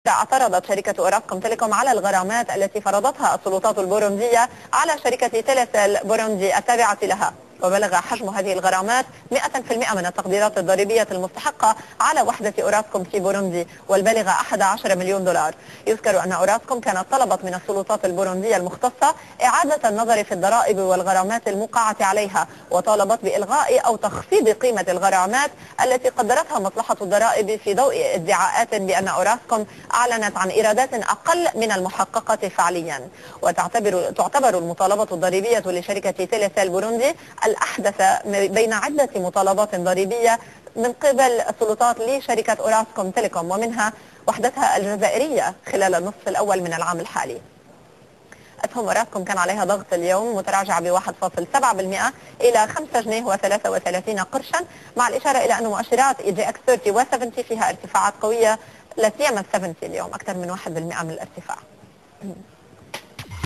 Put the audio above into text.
اعترضت شركة أوراسكوم تيليكوم على الغرامات التي فرضتها السلطات البوروندية على شركة تيليسيل بوروندي التابعة لها، وبلغ حجم هذه الغرامات 100% من التقديرات الضريبية المستحقة على وحدة أوراسكوم في بوروندي، والبالغة 11 مليون دولار. يذكر أن أوراسكوم كانت طلبت من السلطات البوروندية المختصة إعادة النظر في الضرائب والغرامات الموقعة عليها، وطالبت بإلغاء أو تخفيض قيمة الغرامات التي قدرتها مصلحة الضرائب في ضوء ادعاءات بأن أوراسكوم أعلنت عن إيرادات أقل من المحققة فعليا. وتعتبر المطالبة الضريبية لشركة تيليسيل بوروندي الأحدث بين عدة مطالبات ضريبية من قبل السلطات لشركة أوراسكوم تيليكوم، ومنها وحدتها الجزائرية خلال النصف الأول من العام الحالي. أسهم أوراسكوم كان عليها ضغط اليوم متراجعة ب 1.7% إلى 5 جنيه و33 قرشا، مع الإشارة إلى أن مؤشرات EGX 30 و 70 فيها ارتفاعات قوية، لا سيما ال 70 اليوم أكثر من 1% من الارتفاع.